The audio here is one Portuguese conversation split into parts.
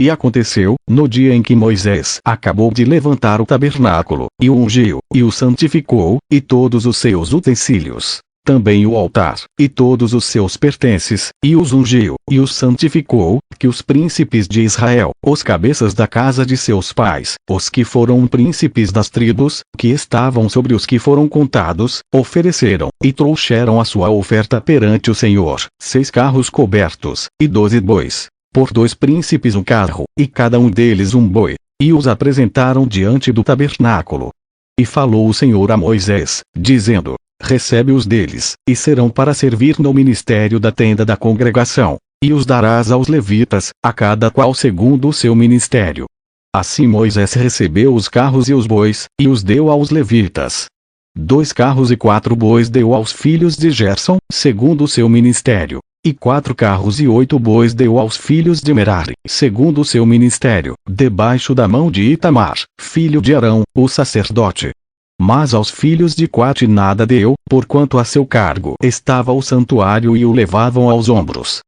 E aconteceu, no dia em que Moisés acabou de levantar o tabernáculo, e o ungiu, e o santificou, e todos os seus utensílios, também o altar, e todos os seus pertences, e os ungiu, e os santificou, que os príncipes de Israel, os cabeças da casa de seus pais, os que foram príncipes das tribos, que estavam sobre os que foram contados, ofereceram, e trouxeram a sua oferta perante o Senhor, 6 carros cobertos, e 12 bois. Por 2 príncipes um carro, e cada um deles um boi, e os apresentaram diante do tabernáculo. E falou o Senhor a Moisés, dizendo: recebe-os deles, e serão para servir no ministério da tenda da congregação, e os darás aos levitas, a cada qual segundo o seu ministério. Assim Moisés recebeu os carros e os bois, e os deu aos levitas. 2 carros e 4 bois deu aos filhos de Gerson, segundo o seu ministério. E 4 carros e 8 bois deu aos filhos de Merari, segundo o seu ministério, debaixo da mão de Itamar, filho de Arão, o sacerdote. Mas aos filhos de Coate nada deu, porquanto a seu cargo estava o santuário e o levavam aos ombros.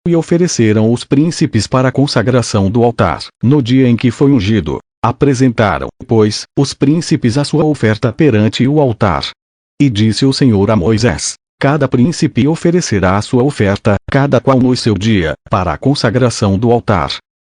E ofereceram os príncipes para a consagração do altar, no dia em que foi ungido. Apresentaram, pois, os príncipes a sua oferta perante o altar. E disse o Senhor a Moisés: cada príncipe oferecerá a sua oferta, cada qual no seu dia, para a consagração do altar.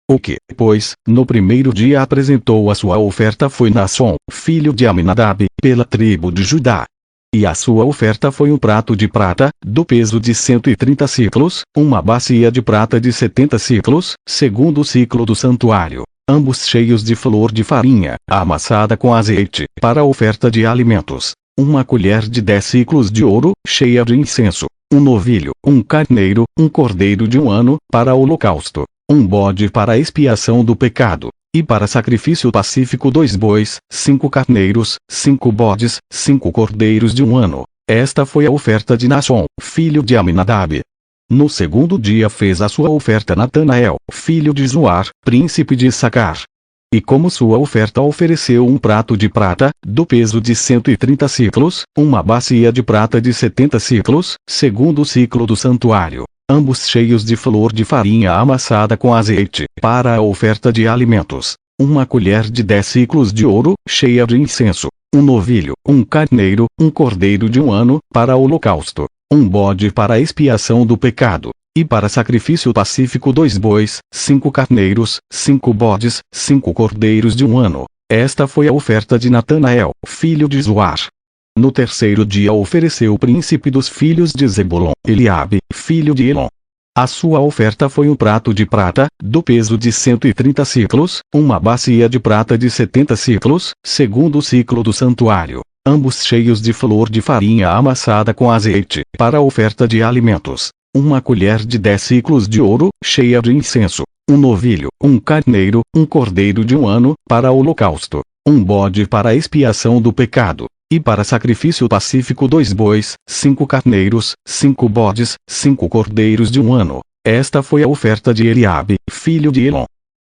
O que, pois, no primeiro dia apresentou a sua oferta foi Naasson, filho de Aminadab, pela tribo de Judá. E a sua oferta foi um prato de prata, do peso de 130 siclos, uma bacia de prata de 70 siclos, segundo o ciclo do santuário, ambos cheios de flor de farinha, amassada com azeite, para a oferta de alimentos. Uma colher de 10 siclos de ouro, cheia de incenso, um novilho, um carneiro, um cordeiro de 1 ano, para holocausto, um bode para a expiação do pecado, e para sacrifício pacífico 2 bois, 5 carneiros, 5 bodes, 5 cordeiros de 1 ano. Esta foi a oferta de Naasson, filho de Aminadab. No segundo dia fez a sua oferta Natanael, filho de Zuar, príncipe de Issacar. E como sua oferta ofereceu um prato de prata, do peso de 130 siclos, uma bacia de prata de 70 siclos, segundo o ciclo do santuário, ambos cheios de flor de farinha amassada com azeite, para a oferta de alimentos. Uma colher de 10 siclos de ouro, cheia de incenso. Um novilho, um carneiro, um cordeiro de 1 ano, para holocausto. Um bode para a expiação do pecado. E para sacrifício pacífico 2 bois, 5 carneiros, 5 bodes, 5 cordeiros de 1 ano. Esta foi a oferta de Natanael, filho de Zuar. No terceiro dia ofereceu o príncipe dos filhos de Zebulon, Eliabe, filho de Elon. A sua oferta foi um prato de prata, do peso de 130 siclos, uma bacia de prata de 70 siclos, segundo o ciclo do santuário, ambos cheios de flor de farinha amassada com azeite, para a oferta de alimentos. Uma colher de 10 siclos de ouro, cheia de incenso. Um novilho, um carneiro, um cordeiro de 1 ano, para holocausto. Um bode para a expiação do pecado. E para sacrifício pacífico 2 bois, 5 carneiros, 5 bodes, 5 cordeiros de 1 ano. Esta foi a oferta de Eliabe, filho de Elon.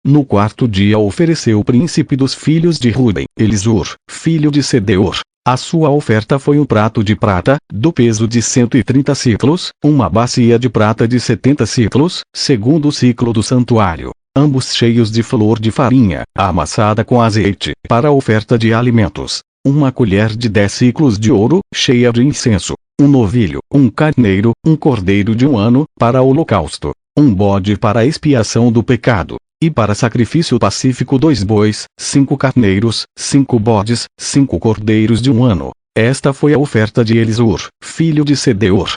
No quarto dia ofereceu o príncipe dos filhos de Ruben, Elisur, filho de Sedeur. A sua oferta foi um prato de prata, do peso de 130 siclos, uma bacia de prata de 70 siclos, segundo o ciclo do santuário, ambos cheios de flor de farinha, amassada com azeite, para a oferta de alimentos. Uma colher de 10 siclos de ouro, cheia de incenso. Um novilho, um carneiro, um cordeiro de 1 ano, para holocausto. Um bode para a expiação do pecado. E para sacrifício pacífico 2 bois, 5 carneiros, 5 bodes, 5 cordeiros de 1 ano. Esta foi a oferta de Elisur, filho de Sedeur.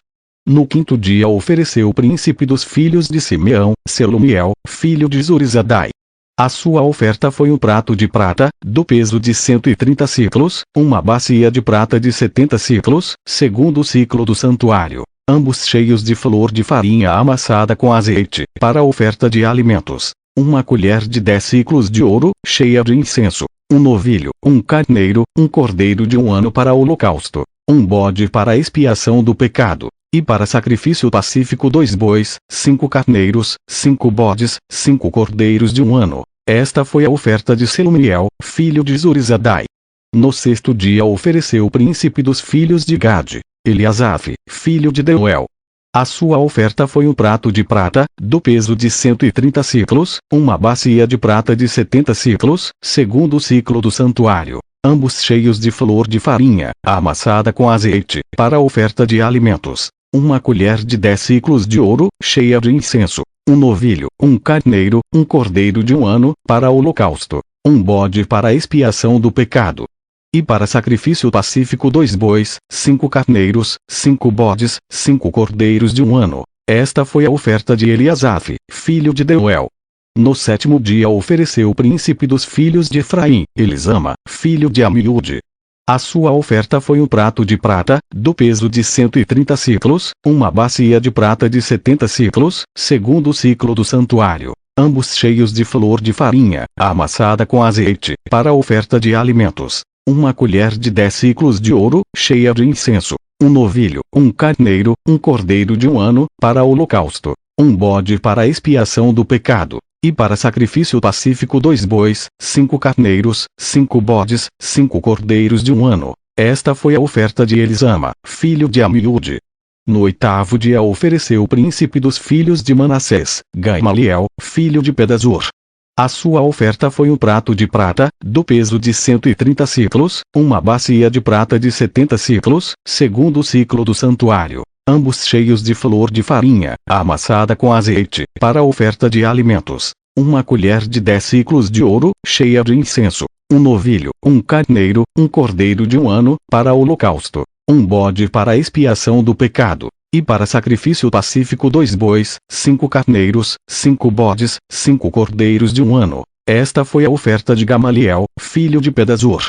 No quinto dia ofereceu o príncipe dos filhos de Simeão, Selumiel, filho de Zurizadai. A sua oferta foi um prato de prata, do peso de 130 siclos, uma bacia de prata de 70 siclos, segundo o ciclo do santuário, ambos cheios de flor de farinha amassada com azeite, para a oferta de alimentos. Uma colher de 10 siclos de ouro, cheia de incenso. Um novilho, um carneiro, um cordeiro de 1 ano para holocausto. Um bode para a expiação do pecado. E para sacrifício pacífico 2 bois, 5 carneiros, 5 bodes, 5 cordeiros de 1 ano. Esta foi a oferta de Selumiel, filho de Zurizadai. No sexto dia ofereceu o príncipe dos filhos de Gade, Eliasaf, filho de Deuel. A sua oferta foi um prato de prata, do peso de 130 ciclos, uma bacia de prata de 70 ciclos, segundo o ciclo do santuário, ambos cheios de flor de farinha, amassada com azeite, para a oferta de alimentos. Uma colher de 10 ciclos de ouro, cheia de incenso. Um novilho, um carneiro, um cordeiro de 1 ano, para o holocausto. Um bode para a expiação do pecado. E para sacrifício pacífico 2 bois, 5 carneiros, 5 bodes, 5 cordeiros de 1 ano. Esta foi a oferta de Eliasaf, filho de Deuel. No 7º dia ofereceu o príncipe dos filhos de Efraim, Elisama, filho de Amiúde. A sua oferta foi um prato de prata, do peso de 130 ciclos, uma bacia de prata de 70 ciclos, segundo o ciclo do santuário, ambos cheios de flor de farinha, amassada com azeite, para a oferta de alimentos. Uma colher de 10 ciclos de ouro, cheia de incenso. Um novilho, um carneiro, um cordeiro de 1 ano, para o holocausto. Um bode para a expiação do pecado. E para sacrifício pacífico 2 bois, 5 carneiros, 5 bodes, 5 cordeiros de 1 ano. Esta foi a oferta de Elisama, filho de Amiúde. No 8º dia ofereceu o príncipe dos filhos de Manassés, Gamaliel, filho de Pedazur. A sua oferta foi um prato de prata, do peso de 130 ciclos, uma bacia de prata de 70 ciclos, segundo o ciclo do santuário, ambos cheios de flor de farinha, amassada com azeite, para a oferta de alimentos. Uma colher de 10 ciclos de ouro, cheia de incenso. Um novilho, um carneiro, um cordeiro de 1 ano, para o holocausto. Um bode para a expiação do pecado. E para sacrifício pacífico 2 bois, 5 carneiros, 5 bodes, 5 cordeiros de 1 ano. Esta foi a oferta de Gamaliel, filho de Pedazur.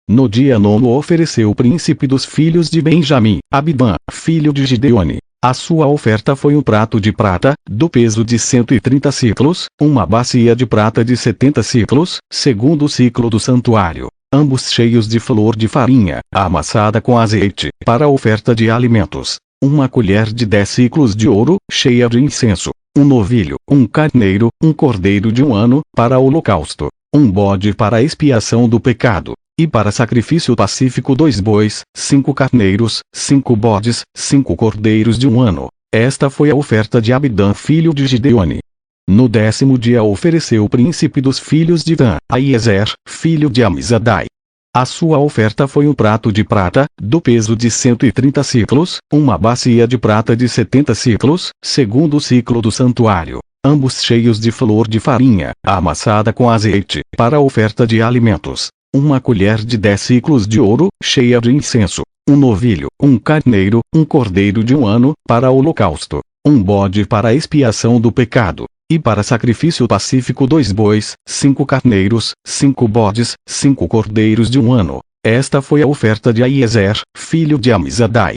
No dia 9º ofereceu o príncipe dos filhos de Benjamim, Abidã, filho de Gideone. A sua oferta foi um prato de prata, do peso de 130 ciclos, uma bacia de prata de 70 ciclos, segundo o ciclo do santuário, ambos cheios de flor de farinha, amassada com azeite, para a oferta de alimentos. Uma colher de 10 ciclos de ouro, cheia de incenso. Um novilho, um carneiro, um cordeiro de 1 ano, para o holocausto. Um bode para a expiação do pecado. E para sacrifício pacífico 2 bois, 5 carneiros, 5 bodes, 5 cordeiros de 1 ano. Esta foi a oferta de Abidã, filho de Gideone. No 10º dia ofereceu o príncipe dos filhos de Dan, Aiezer, filho de Amizadai. A sua oferta foi um prato de prata, do peso de 130 ciclos, uma bacia de prata de 70 ciclos, segundo o ciclo do santuário, ambos cheios de flor de farinha, amassada com azeite, para a oferta de alimentos. Uma colher de 10 ciclos de ouro, cheia de incenso. Um novilho, um carneiro, um cordeiro de 1 ano, para o holocausto. Um bode para a expiação do pecado. E para sacrifício pacífico 2 bois, 5 carneiros, 5 bodes, 5 cordeiros de 1 ano. Esta foi a oferta de Aiezer, filho de Amizadai.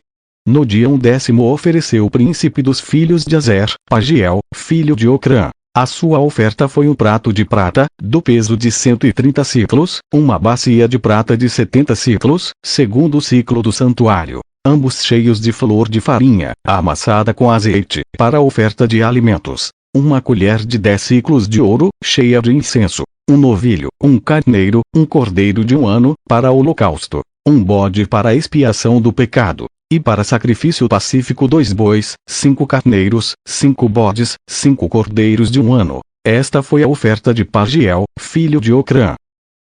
No dia 10º ofereceu o príncipe dos filhos de Azer, Pagiel, filho de Ocrã. A sua oferta foi um prato de prata, do peso de 130 ciclos, uma bacia de prata de 70 ciclos, segundo o ciclo do santuário, ambos cheios de flor de farinha, amassada com azeite, para a oferta de alimentos. Uma colher de 10 ciclos de ouro, cheia de incenso. Um novilho, um carneiro, um cordeiro de 1 ano, para o holocausto. Um bode para a expiação do pecado. E para sacrifício pacífico 2 bois, 5 carneiros, 5 bodes, 5 cordeiros de 1 ano. Esta foi a oferta de Pagiel, filho de Ocrã.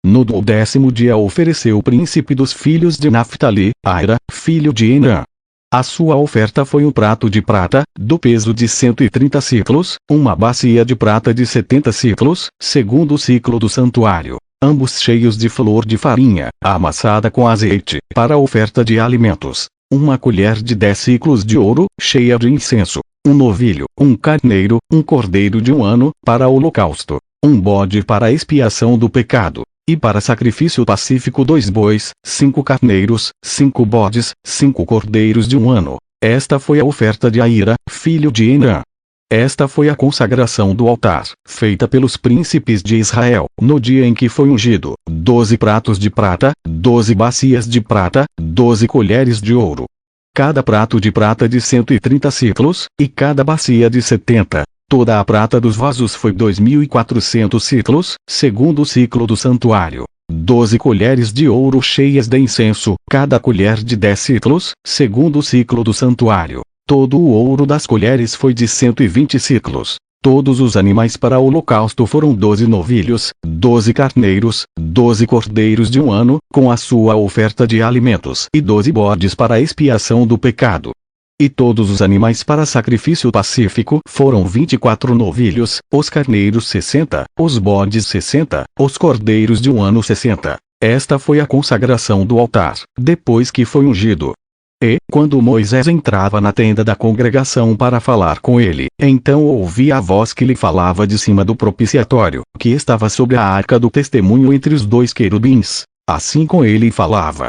No 10º dia ofereceu o príncipe dos filhos de Naphtali, Aira, filho de Enã. A sua oferta foi um prato de prata, do peso de 130 ciclos, uma bacia de prata de 70 ciclos, segundo o ciclo do santuário, ambos cheios de flor de farinha, amassada com azeite, para a oferta de alimentos. Uma colher de 10 ciclos de ouro, cheia de incenso. Um novilho, um carneiro, um cordeiro de 1 ano, para o holocausto. Um bode para a expiação do pecado. E para sacrifício pacífico 2 bois, 5 carneiros, 5 bodes, 5 cordeiros de 1 ano. Esta foi a oferta de Aira, filho de Enã. Esta foi a consagração do altar, feita pelos príncipes de Israel, no dia em que foi ungido: 12 pratos de prata, 12 bacias de prata, 12 colheres de ouro. Cada prato de prata de 130 ciclos, e cada bacia de 70. Toda a prata dos vasos foi 2.400 ciclos, segundo o ciclo do santuário. 12 colheres de ouro cheias de incenso, cada colher de 10 ciclos, segundo o ciclo do santuário. Todo o ouro das colheres foi de 120 siclos. Todos os animais para o holocausto foram 12 novilhos, 12 carneiros, 12 cordeiros de um ano, com a sua oferta de alimentos, e 12 bodes para a expiação do pecado. E todos os animais para sacrifício pacífico foram 24 novilhos, os carneiros 60, os bodes 60, os cordeiros de um ano 60. Esta foi a consagração do altar, depois que foi ungido. E, quando Moisés entrava na tenda da congregação para falar com ele, então ouvia a voz que lhe falava de cima do propiciatório, que estava sobre a arca do testemunho entre os dois querubins. Assim com ele falava.